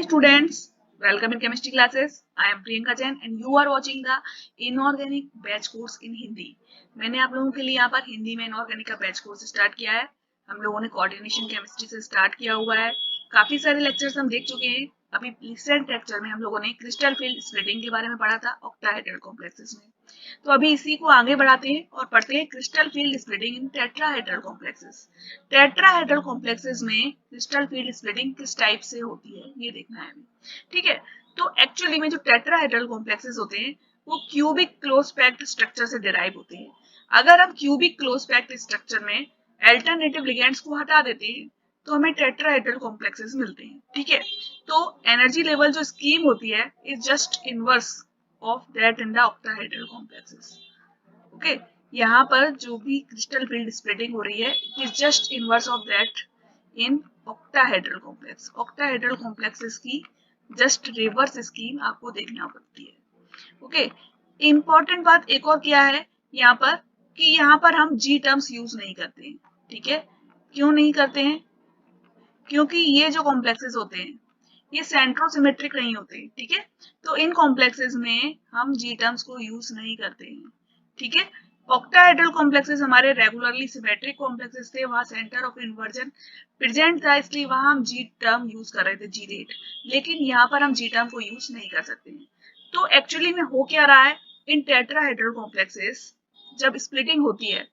Hi students, welcome in chemistry classes. I am Priyanka Jain and you are watching the inorganic batch course in Hindi. मैंने आप लोगों के लिए यहाँ पर हिंदी में इनऑर्गेनिक का बैच कोर्स स्टार्ट किया है. हम लोगों ने कोऑर्डिनेशन केमिस्ट्री से स्टार्ट किया हुआ है. काफी सारे लेक्चर्स हम देख चुके हैं. अभी रिसेंट लेक्चर में हम लोगों ने क्रिस्टल फील्ड स्प्लिटिंग के बारे में पढ़ा था ऑक्टाहेड्रल कॉम्प्लेक्सेस में. तो अभी इसी को आगे बढ़ाते हैं और पढ़ते हैं क्रिस्टल फील्ड स्प्लिटिंग इन टेट्राहेड्रल कॉम्प्लेक्सेस. टेट्राहेड्रल कॉम्प्लेक्सेस में क्रिस्टल फील्ड स्प्लिटिंग किस टाइप से होती है ये देखना है. ठीक है, तो एक्चुअली में जो टेट्राहेड्रल कॉम्प्लेक्सेस होते हैं वो क्यूबिक क्लोज पैक्ड स्ट्रक्चर से डिराइव होते हैं. अगर हम क्यूबिक क्लोज पैक्ड स्ट्रक्चर में अल्टरनेटिव लिगेंड्स को हटा देते हैं तो हमें टेट्राहेड्रल कॉम्प्लेक्सेस मिलते हैं. ठीक है, तो एनर्जी लेवल जो स्कीम होती है is just inverse of that in the octahedral complexes. Okay, यहाँ पर जो भी क्रिस्टल फील्ड स्प्लिटिंग हो रही है it is just inverse of that in octahedral complex. Octahedral complexes की जस्ट रिवर्स स्कीम आपको देखना पड़ती है. ओके, इंपॉर्टेंट बात एक और क्या है यहाँ पर कि यहाँ पर हम जी टर्म्स यूज नहीं करते हैं. ठीक है, क्यों नहीं करते हैं? क्योंकि ये जो कॉम्प्लेक्सेस होते हैं ये सेंट्रोसिमेट्रिक नहीं होते. ठीक है, तो इन कॉम्प्लेक्सेस में हम जी टर्म्स को यूज नहीं करते हैं. ठीक है, ऑक्टाहेड्रल कॉम्प्लेक्सेस हमारे रेगुलरली सिमेट्रिक कॉम्प्लेक्सेस थे, वहां सेंटर ऑफ इन्वर्जन प्रेजेंट था इसलिए वहां हम जी टर्म यूज कर रहे थे, जी रेट. लेकिन यहाँ पर हम जी टर्म को यूज नहीं कर सकते हैं. तो एक्चुअली में हो क्या रहा है इन टेट्राहेड्रल कॉम्प्लेक्सेस जब स्प्लिटिंग होती है.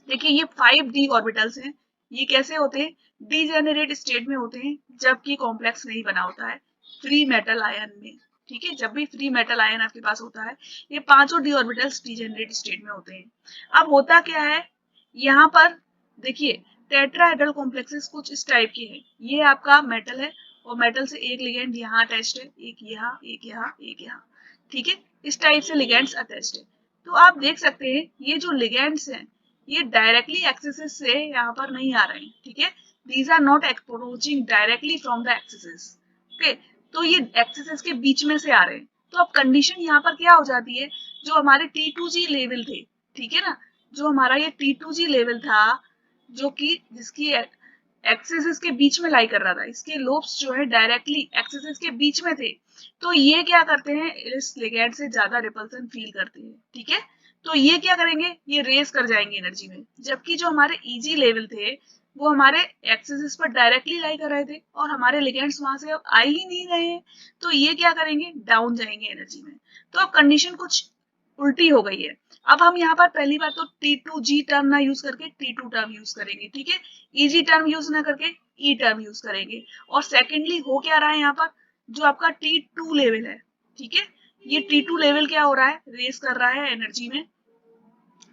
देखिए ये 5d ऑर्बिटल्स हैं. ये कैसे होते हैं? डीजेनरेट स्टेट में होते हैं जबकि कॉम्प्लेक्स नहीं बना होता है फ्री मेटल आयन में. ठीक है, जब भी फ्री मेटल आयन आपके पास होता है ये पांचों डी ऑर्बिटल्स डीजेनरेट स्टेट में होते हैं. अब होता क्या है यहाँ पर, देखिए टेट्राहेड्रल कॉम्प्लेक्सेस कुछ इस टाइप के हैं. ये आपका मेटल है और मेटल से एक लिगेंड यहाँ अटैच्ड है, एक यहाँ, एक यहाँ, एक यहाँ. ठीक है, इस टाइप से लिगेंड्स अटैच्ड है. तो आप देख सकते हैं ये जो लिगेंड्स हैं ये डायरेक्टली एक्सिस से यहाँ पर नहीं आ रहे हैं. ठीक है, these are not approaching directly from the axis. Okay, तो ये एक्सिस के बीच में से आ रहे हैं. तो अब कंडीशन यहाँ पर क्या हो जाती है, जो हमारे T2G लेवल थे, ठीक है ना, जो हमारा ये T2G लेवल था जो कि जिसकी एक्सिस के बीच में लाई कर रहा था, इसके लोब्स जो है डायरेक्टली एक्सिस के बीच में थे. तो ये क्या करते हैं, इस लिगेंड से ज्यादा रिपल्सन फील करते हैं. ठीक है, तो ये क्या करेंगे, ये रेस कर जाएंगे एनर्जी में. जबकि जो हमारे ईजी लेवल थे वो हमारे एक्सिस पर डायरेक्टली लाई कर रहे थे और हमारे लिगेंड्स वहां से अब आ ही नहीं रहे हैं. तो ये क्या करेंगे, डाउन जाएंगे एनर्जी में. तो अब कंडीशन कुछ उल्टी हो गई है. अब हम यहाँ पर पहली बार तो T2G टर्म ना यूज करके T2 टर्म यूज करेंगे. ठीक है, EG टर्म यूज ना करके E टर्म यूज करेंगे. और सेकेंडली हो क्या रहा है यहाँ पर, जो आपका T2 लेवल है, ठीक है, ये T2 लेवल क्या हो रहा है, रेस कर रहा है एनर्जी में.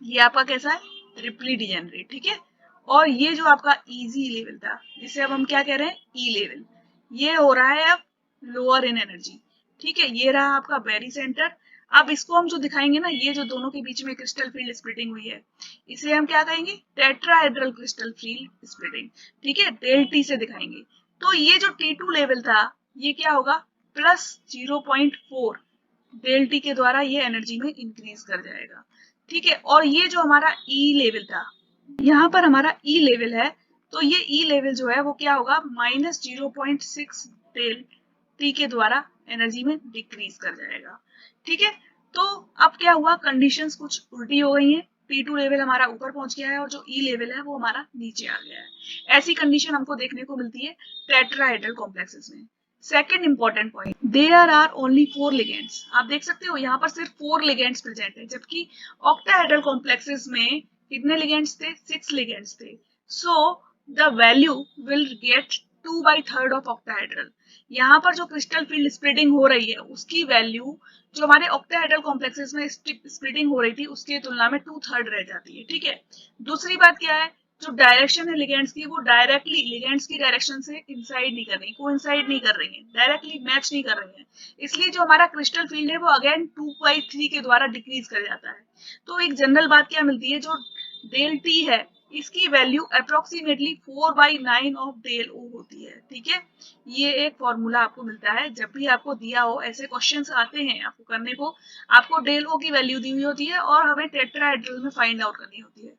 ये आपका कैसा है, ट्रिपली डिजेनरेट. ठीक है, और ये जो आपका इजी लेवल था जिसे अब हम क्या कह रहे हैं, ई लेवल, ये हो रहा है अब लोअर इन एनर्जी. ठीक है, ये रहा आपका वेरी सेंटर. अब इसको हम जो दिखाएंगे ना, ये जो दोनों के बीच में क्रिस्टल फील्ड स्प्लिटिंग हुई है इसे हम क्या कहेंगे, टेट्राहेड्रल क्रिस्टल फील्ड स्प्लिटिंग. ठीक है, डेल टी से दिखाएंगे. तो ये जो T2 लेवल था ये क्या होगा, प्लस 0.4 डेल टी के द्वारा ये एनर्जी में इंक्रीज कर जाएगा. ठीक है, और ये जो हमारा ई लेवल था, यहाँ पर हमारा ई लेवल है, तो ये ई लेवल जो है वो क्या होगा, माइनस 0.6 डेल टी के द्वारा एनर्जी में डिक्रीज कर जाएगा. ठीक है, तो अब क्या हुआ, कंडीशंस कुछ उल्टी हो गई हैं. T2 लेवल हमारा ऊपर पहुंच गया है और जो ई लेवल है वो हमारा नीचे आ गया है. ऐसी कंडीशन हमको देखने को मिलती है टेट्राहेड्रल कॉम्प्लेक्सेस में. Second important point, there are only 4 ligands. आप देख सकते हो यहाँ पर सिर्फ 4 लिगेंड्स प्रेजेंट है, जबकि ऑक्टाहेड्रल कॉम्प्लेक्सेस में कितने लिगेंड्स थे, 6 लिगेंड्स थे. So the value will get 2/3 of octahedral. यहाँ पर जो क्रिस्टल फील्ड स्प्लिटिंग हो रही है उसकी वैल्यू जो हमारे ऑक्टाहेड्रल कॉम्प्लेक्सेस में स्प्लिटिंग हो रही थी उसकी तुलना में 2/3 रह जाती है. ठीक है, दूसरी बात क्या है, जो डायरेक्शन है लिगेंड्स की वो डायरेक्टली लिगेंड्स की डायरेक्शन से इंसाइड नहीं कर रही, कोइंसाइड नहीं कर रही है, डायरेक्टली मैच नहीं कर रही है. इसलिए जो हमारा क्रिस्टल फील्ड है वो अगेन 2/3 के द्वारा डिक्रीज कर जाता है. तो एक जनरल बात क्या मिलती है, जो डेल टी है इसकी value approximately 4/9 of del o होती है. ठीक है, ये एक फॉर्मूला आपको मिलता है जब भी आपको दिया हो, ऐसे क्वेश्चंस आते हैं आपको करने को, आपको डेल ओ की वैल्यू दी हुई होती है और हमें टेट्राहेड्रल में फाइंड आउट करनी होती है.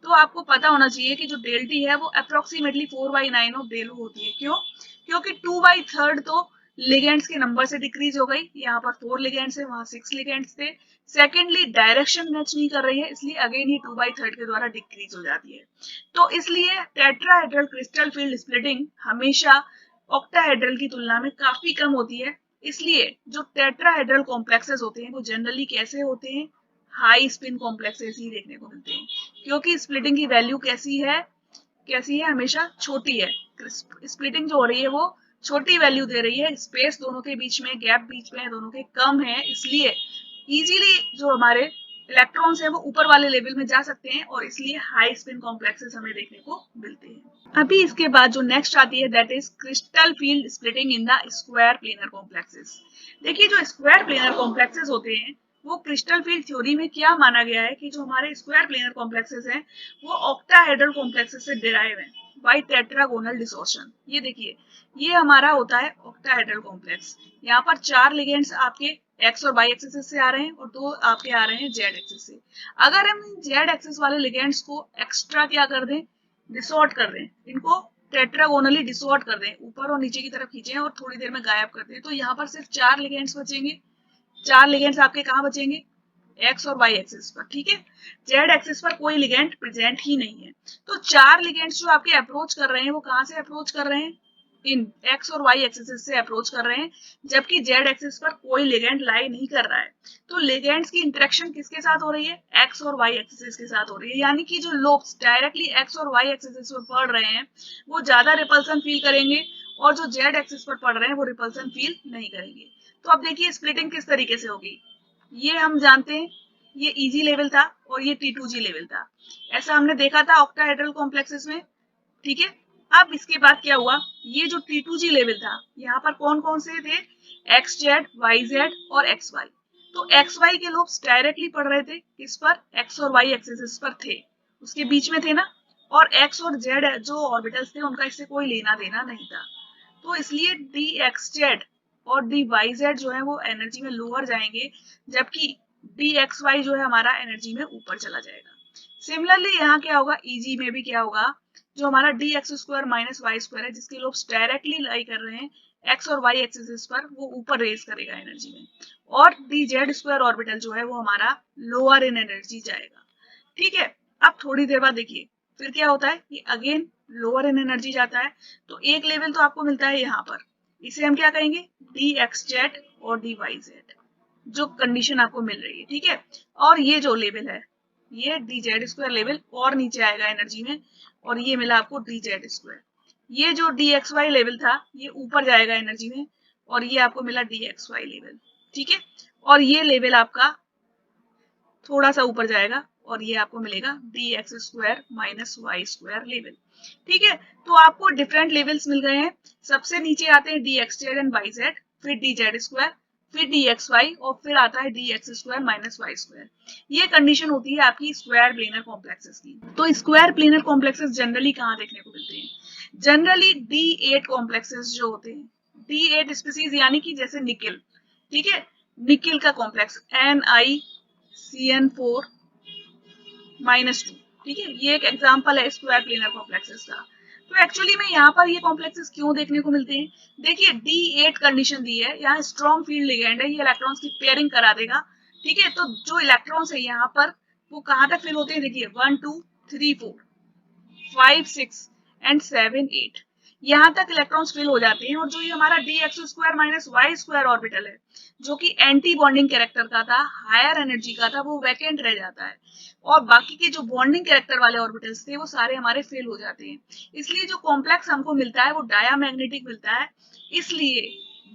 तो आपको पता होना चाहिए कि जो डेल टी है वो अप्रोक्सीमेटली 4/9 ऑफ डेल ओ होती है. क्यों, क्योंकि 2/3 तो लिगेंड्स के नंबर से डिक्रीज हो गई, यहाँ पर 4 लिगेंड्स है, वहां 6 लिगेंड्स थे। सेकेंडली डायरेक्शन मैच नहीं कर रही है, इसलिए अगेन ही 2/3 के द्वारा डिक्रीज हो जाती है। तो इसलिए टेट्राहेड्रल क्रिस्टल फील्ड स्प्लिटिंग हमेशा ऑक्टाहेड्रल की तुलना में काफी कम होती है। इसलिए जो टेट्राहेड्रल कॉम्प्लेक्सेस होते हैं वो जनरली कैसे होते हैं, हाई स्पिन कॉम्प्लेक्सेस ही देखने को मिलते हैं, क्योंकि स्प्लिटिंग की वैल्यू कैसी है हमेशा छोटी है। स्प्लिटिंग जो हो रही है वो छोटी वैल्यू दे रही है, स्पेस दोनों के बीच में, गैप बीच में दोनों के कम है, इसलिए इजीली जो हमारे इलेक्ट्रॉन्स है वो ऊपर वाले लेवल में जा सकते हैं और इसलिए हाई स्पिन कॉम्प्लेक्सेस हमें देखने को मिलते हैं। अभी इसके बाद जो नेक्स्ट आती है that is crystal field splitting in the square planar complexes. देखिए जो स्क्वायर प्लेनर कॉम्प्लेक्सेस होते हैं वो क्रिस्टल फील्ड थ्योरी में क्या माना गया है कि जो हमारे स्क्वायर प्लेनर कॉम्प्लेक्सेस हैं वो ऑक्टाहेड्रल कॉम्प्लेक्सेस से डिराइव है बाय टेट्रागोनल डिसोर्शन। ये देखिए ये हमारा होता है ऑक्टाहेड्रल कॉम्प्लेक्स। यहाँ पर 4 लिगेंड्स आपके एक्स और वाई एक्सिस से आ रहे हैं और 2 आपके आ रहे हैं जेड एक्सिस से। अगर हम जेड एक्सिस वाले लिगेंड्स को एक्स्ट्रा क्या कर दें, डिसॉर्ट कर दें, इनको टेट्रागोनली डिसॉर्ट कर दें, ऊपर और नीचे की तरफ खींचें और थोड़ी देर में गायब कर दें, तो यहाँ पर सिर्फ 4 लिगेंड्स बचेंगे। 4 लिगेंड्स आपके कहाँ बचेंगे, एक्स और वाई एक्सिस पर, ठीक है। जेड एक्सिस पर कोई लिगेंड प्रेजेंट ही नहीं है। तो 4 लिगेंड्स जो आपके अप्रोच कर रहे हैं वो कहाँ से अप्रोच कर रहे हैं, इन एक्स और वाई एक्सिस से अप्रोच कर रहे हैं, जबकि जेड एक्सिस पर कोई लिगेंड लाई नहीं कर रहा है। तो लिगेंड्स की इंटरेक्शन किसके साथ हो रही है, एक्स और वाई एक्सिस के साथ हो रही है, यानी कि जो लोब्स डायरेक्टली एक्स और वाई एक्सिस पर पड़ रहे हैं वो ज्यादा रिपल्सन फील करेंगे और जो जेड एक्सिस पर पड़ रहे हैं वो रिपल्सन फील नहीं करेंगे। तो अब देखिए स्प्लिटिंग किस तरीके से होगी, ये हम जानते हैं, ये इजी लेवल था और ये T2G लेवल था, ऐसा हमने देखा था ऑक्टाहेड्रल कॉम्प्लेक्सेस में, ठीक है। अब इसके बाद क्या हुआ, ये जो T2G लेवल था यहाँ पर कौन कौन से थे, एक्स जेड, वाई जेड और एक्स वाई। तो एक्स वाई के लोब्स डायरेक्टली पड़ रहे थे किस पर, एक्स और वाई एक्सिस पर थे, उसके बीच में थे ना, और एक्स और जेड जो ऑर्बिटल्स थे उनका इससे कोई लेना देना नहीं था। तो इसलिए डी एक्स जेड और डी वाई जेड जो है वो एनर्जी में लोअर जाएंगे, जबकि डी एक्स वाई जो है हमारा एनर्जी में ऊपर चला जाएगा। सिमिलरली यहाँ क्या होगा, ईजी में भी क्या होगा, जो हमारा d x square minus y square है जिसके लोब्स डायरेक्टली लाई कर रहे हैं एक्स और वाई एक्सिस पर, वो ऊपर रेज करेगा एनर्जी में, और डी जेड स्क्वायर ऑर्बिटल जो है वो हमारा लोअर इन एनर्जी जाएगा, ठीक है। अब थोड़ी देर बाद देखिए फिर क्या होता है, ये अगेन लोअर इन एनर्जी जाता है। तो एक लेवल तो आपको मिलता है यहाँ पर, इसे हम क्या कहेंगे, डी एक्स जेड और डी वाई जेड, जो कंडीशन आपको मिल रही है, ठीक है। और ये जो लेवल है ये डी जेड स्क्वायर लेवल और नीचे आएगा एनर्जी में, और ये मिला आपको डी जेड स्क्वायर। ये जो डी एक्स वाई लेवल था ये ऊपर जाएगा एनर्जी में, और ये आपको मिला डी एक्स वाई लेवल, ठीक है। और ये लेवल आपका थोड़ा सा ऊपर जाएगा और ये आपको मिलेगा d x square minus y square level, ठीक है। तो आपको डिफरेंट लेवल्स मिल गए हैं। सबसे नीचे आते हैं d x z and y z, फिर डी जेड स्क्वायर, फिर डी एक्स वाई और फिर आता है d x square minus y square. ये कंडीशन होती है आपकी स्क्वायर प्लेनर कॉम्प्लेक्सेस की। तो स्क्वायर प्लेनर कॉम्प्लेक्सेस जनरली कहाँ देखने को मिलते हैं, जनरली D8 कॉम्प्लेक्सेस जो होते हैं, D8 स्पीसीज यानी कि जैसे निकिल, ठीक है, निकिल का कॉम्प्लेक्स NiCN4 -2, ठीक है, ये एक एग्जांपल है स्क्वायर प्लेनर कॉम्प्लेक्सेस का। तो एक्चुअली में यहाँ पर ये कॉम्प्लेक्सेस क्यों देखने को मिलते हैं, देखिए D8 कंडीशन दी है, यहाँ स्ट्रॉन्ग फील्ड लिगेंड है, ये इलेक्ट्रॉन्स की पेयरिंग करा देगा, ठीक है। तो जो इलेक्ट्रॉन्स है यहाँ पर वो कहाँ तक फिल होते हैं, देखिए 1 2 3 4 5 6 एंड 7 8, यहाँ तक इलेक्ट्रॉन्स फिल हो जाते हैं। और जो ये हमारा d x square minus y square orbital है जो कि एंटी बॉन्डिंग कैरेक्टर का था, हायर एनर्जी का था, वो वैकेंट रह जाता है, और बाकी के जो बॉन्डिंग कैरेक्टर वाले ऑर्बिटल्स थे वो सारे हमारे फेल हो जाते हैं। इसलिए जो कॉम्प्लेक्स हमको मिलता है वो डायामैग्नेटिक मिलता है। इसलिए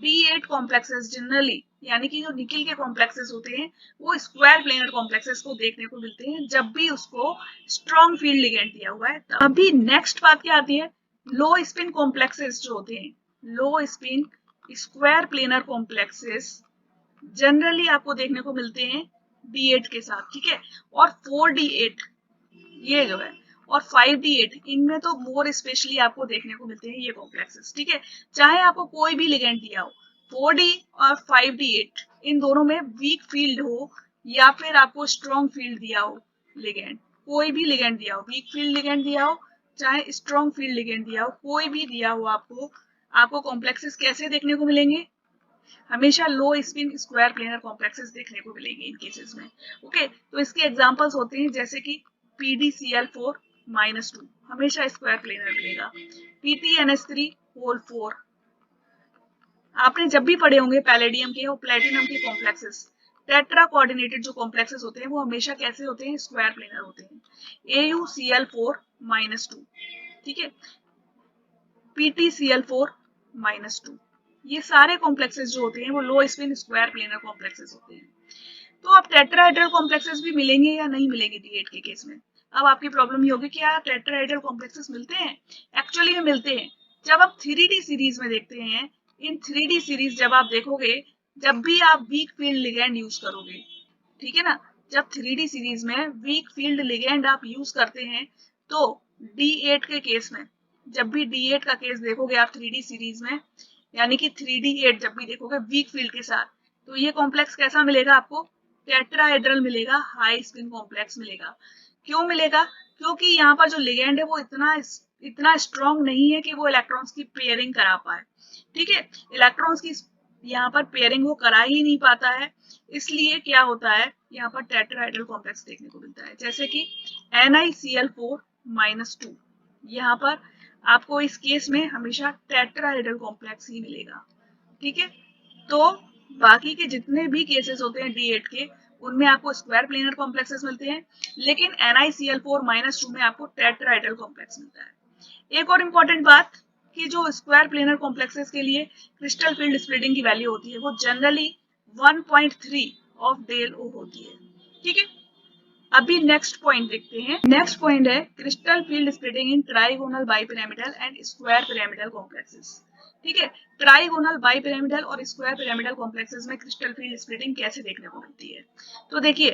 D8 कॉम्प्लेक्सेस जनरली यानी कि जो निकिल के कॉम्प्लेक्सेस होते हैं वो स्क्वायर प्लेनर कॉम्प्लेक्सेस को देखने को मिलते हैं जब भी उसको स्ट्रॉन्ग फील्ड लिगेंड दिया हुआ है। अभी नेक्स्ट बात क्या आती है, लो स्पिन कॉम्प्लेक्सेस जो होते हैं, लो spin square planar complexes generally आपको देखने को मिलते हैं D8 के साथ, ठीक है। और 4D8 ये जो है और 5D8 इनमें तो मोर स्पेशली आपको देखने को मिलते हैं ये कॉम्प्लेक्सेस, ठीक है। चाहे आपको कोई भी लिगेंड दिया हो, 4D और 5D8 इन दोनों में वीक फील्ड हो या फिर आपको स्ट्रॉन्ग फील्ड दिया हो लिगेंड, कोई भी लिगेंड दिया हो, वीक फील्ड लिगेंड दिया हो चाहे स्ट्रॉन्ग फील्ड लिगेंड दिया हो, कोई भी दिया हो आपको, आपको कॉम्प्लेक्सेस कैसे देखने को मिलेंगे? हमेशा लो स्पिन स्क्वायर प्लेनर कॉम्प्लेक्सेस देखने को मिलेंगे इन केसेस में। ओके, तो इसके एग्जांपल्स होते हैं जैसे कि PdCl4 -2 हमेशा स्क्वायर प्लेनर मिलेगा, PtNH3 होल 4। आपने जब भी पढ़े होंगे पैलेडियम के और प्लेटिनम के कॉम्प्लेक्सेस, टेट्रा कोऑर्डिनेटेड जो कॉम्प्लेक्सेस होते हैं वो हमेशा कैसे होते हैं? स्क्वायर प्लेनर होते हैं। AuCl4 -2, ठीक है, PtCl4 -2, ये सारे कॉम्प्लेक्सेस जो होते हैं वो लो स्पिन स्क्वायर प्लेनर कॉम्प्लेक्सेस होते हैं। तो अब टेट्राहेड्रल कॉम्प्लेक्सेस भी मिलेंगे या नहीं मिलेंगे D8 के केस में? अब आपकी प्रॉब्लम ये होगी कि यार टेट्राहेड्रल कॉम्प्लेक्सेस मिलते हैं? एक्चुअली में मिलते हैं। जब आप 3D सीरीज में देखते हैं, इन 3D सीरीज जब आप देखोगे, जब भी आप वीक फील्ड लिगैंड यूज करोगे, ठीक है ना, जब 3D सीरीज में वीक फील्ड लिगैंड आप यूज करते हैं तो D8 के केस में, जब भी D8 का केस देखोगे आप 3D सीरीज में, यानी कि 3D8 जब भी देखोगे वीक फील्ड के साथ, तो ये कॉम्प्लेक्स कैसा मिलेगा आपको? टेट्राहेड्रल मिलेगा, हाई स्पिन कॉम्प्लेक्स मिलेगा। क्यों मिलेगा? क्योंकि यहाँ पर जो लिगैंड है वो इतना स्ट्रॉन्ग नहीं है कि वो इलेक्ट्रॉन्स की पेयरिंग करा पाए, ठीक है, इलेक्ट्रॉन्स की यहाँ पर पेयरिंग वो करा ही नहीं पाता है, इसलिए क्या होता है, यहाँ पर टेट्राहेड्रल कॉम्प्लेक्स देखने को मिलता है, जैसे कि NiCl4 -2, यहाँ पर आपको इस केस में हमेशा टेट्राहेड्रल कॉम्प्लेक्स ही मिलेगा, ठीक है। तो बाकी के जितने भी केसेस होते हैं D8 के, उनमें आपको स्क्वायर प्लेनर कॉम्प्लेक्सेस मिलते हैं, लेकिन NiCl4 -2 में आपको टेट्राहेड्रल कॉम्प्लेक्स मिलता है। एक और इम्पोर्टेंट बात कि जो स्क्वायर प्लेनर कॉम्प्लेक्सेस के लिए क्रिस्टल फील्ड स्प्लिटिंग की वैल्यू होती है वो जनरली 1.3 ऑफ डेल ओ होती है, ठीक है। अभी नेक्स्ट पॉइंट देखते हैं। नेक्स्ट पॉइंट है crystal field splitting in trigonal bipyramidal and square pyramidal complexes, ठीक है। ट्राइगोनल बाइपिरामिडल और स्क्वायर पिरामिडल कॉम्प्लेक्सेस में क्रिस्टल फील्ड स्प्लिटिंग कैसे देखने को मिलती है? तो देखिए,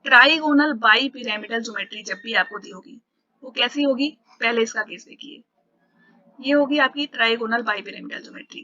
ट्राइगोनल बाइपिरामिडल ज्योमेट्री जब भी आपको दी होगी वो कैसी होगी? पहले इसका केस देखिए, ये होगी आपकी ट्राइगोनल बाइपिरामिडल ज्योमेट्री।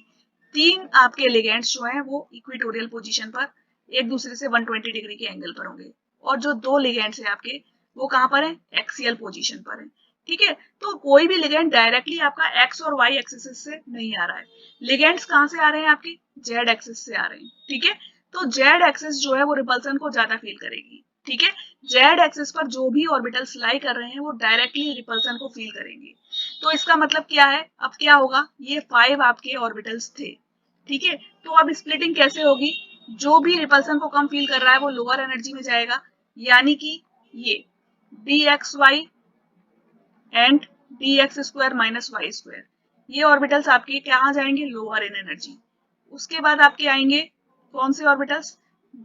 तीन आपके लिगेंड्स जो हैं वो इक्वेटोरियल पोजीशन पर एक दूसरे से 120 डिग्री के एंगल पर होंगे, और जो दो लिगेंड्स हैं आपके वो कहां पर हैं? एक्सियल पोजीशन पर हैं, ठीक है। तो कोई भी लिगेंड डायरेक्टली आपका एक्स और वाई एक्सिस से नहीं आ रहा है, लिगेंड्स कहां से आ रहे हैं? आपकी जेड एक्सिस से आ रहे हैं, ठीक है। तो जेड एक्सिस जो है वो रिपल्सन को ज्यादा फील करेगी, ठीक है। जेड एक्सिस पर जो भी ऑर्बिटल्स लाई कर रहे हैं वो डायरेक्टली रिपल्सन को फील करेंगे। तो इसका मतलब क्या है? अब क्या होगा? ये 5 आपके ऑर्बिटल्स थे, ठीक है। तो अब स्प्लिटिंग कैसे होगी? जो भी रिपल्सन को कम फील कर रहा है वो लोअर एनर्जी में जाएगा, यानी कि ये dxy and dx square minus y square, ये ऑर्बिटल्स आपके कहाँ जाएंगे? Lower in energy. उसके बाद आपके आएंगे कौन से ऑर्बिटल्स?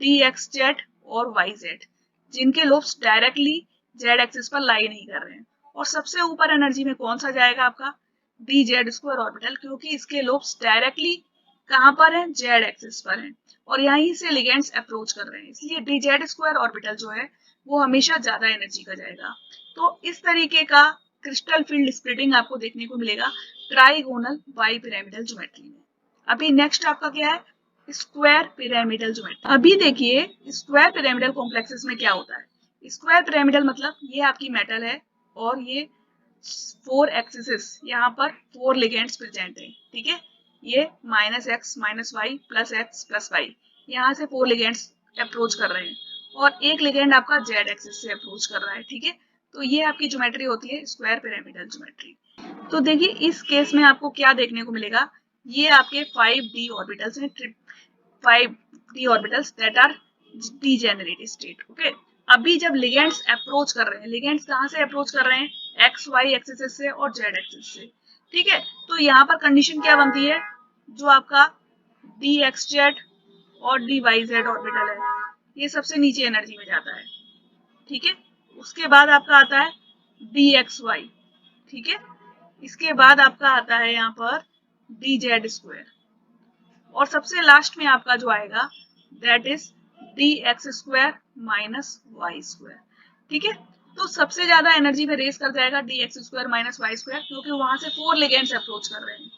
dxz और yz, जिनके लोब्स डायरेक्टली z एक्सिस पर लाई नहीं कर रहे हैं। और सबसे ऊपर एनर्जी में कौन सा जाएगा? आपका dz स्क्वायर ऑर्बिटल, क्योंकि इसके लोब्स डायरेक्टली कहां पर है? z एक्सिस पर है, और यहीं से लिगेंड्स अप्रोच कर रहे हैं, इसलिए dz स्क्वायर ऑर्बिटल जो है वो हमेशा ज्यादा एनर्जी का जाएगा। तो इस तरीके का क्रिस्टल फील्ड स्प्लिटिंग आपको देखने को मिलेगा ट्राइगोनल बाइपिरामिडल ज्योमेट्री में। अभी नेक्स्ट आपका क्या है? Square pyramidal geometry. अभी देखिए स्क्वायर पिरामिडल कॉम्प्लेक्सेस में क्या होता है। स्क्वायर पिरामिडल मतलब ये आपकी मेटल है और ये 4 एक्सिस, यहाँ पर 4 लिगेंड्स प्रेजेंट है, ठीक है। ये -x -y +x +y, यहाँ से 4 लिगेंड्स अप्रोच कर रहे हैं और एक लिगेंड आपका z एक्सिस से अप्रोच कर रहा है, ठीक है। तो ये आपकी ज्योमेट्री होती है स्क्वायर पिरामिडल ज्योमेट्री। तो देखिए इस केस में आपको क्या देखने को मिलेगा? ये आपके 5d ऑर्बिटल्स हैं, 5d orbitals that are degenerate state, okay. अभी जब लिगेंड्स अप्रोच कर रहे हैं, लिगेंड्स कहां से अप्रोच कर रहे हैं? एक्स वाई एक्सिस से और जेड एक्सिस से, ठीक है। तो यहाँ पर कंडीशन क्या बनती है? जो आपका dxz और dyz ऑर्बिटल है ये सबसे नीचे एनर्जी में जाता है, ठीक है। उसके बाद आपका आता है dxy, ठीक है। इसके बाद आपका आता है यहाँ पर dz स्क्वायर, और सबसे लास्ट में आपका जो आएगा that is dx square minus y square, ठीक है। तो सबसे ज्यादा एनर्जी में रेस कर जाएगा dx square minus y square, क्योंकि वहां से 4 लिगेंड्स अप्रोच कर रहे हैं।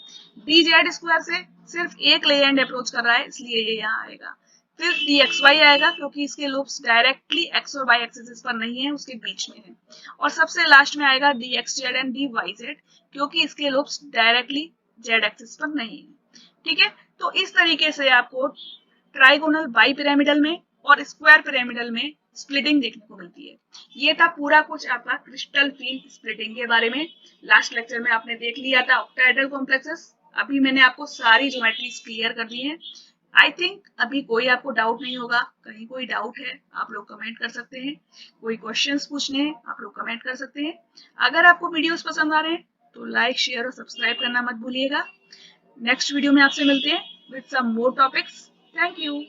dz स्क्वायर से सिर्फ एक लिगेंड अप्रोच कर रहा है, इसलिए ये यहाँ आएगा। फिर dxy आएगा क्योंकि इसके लूप्स डायरेक्टली x और y एक्सिस पर नहीं है, उसके बीच में है। और सबसे लास्ट में आएगा dxz एंड dyz, क्योंकि इसके लूप्स डायरेक्टली जेड एक्सिस पर नहीं है। ठीक है, तो इस तरीके से आपको ट्राइगोनल बाई पिरामिडल में और स्क्वायर पिरामिडल में स्प्लिटिंग देखने को मिलती है। ये था पूरा कुछ आपका क्रिस्टल फील्ड स्प्लिटिंग के बारे में। लास्ट लेक्चर में आपने देख लिया था ऑक्टाहेड्रल कॉम्प्लेक्सेस। अभी मैंने आपको सारी ज्योमेट्रीज क्लियर कर दी है। आई थिंक अभी कोई आपको डाउट नहीं होगा। कहीं कोई डाउट है आप लोग कमेंट कर सकते हैं, कोई क्वेश्चंस पूछने हैं आप लोग कमेंट कर सकते हैं। अगर आपको वीडियोस पसंद आ रहे हैं तो लाइक शेयर और सब्सक्राइब करना मत भूलिएगा। नेक्स्ट वीडियो में आपसे मिलते हैं with some more topics. Thank you.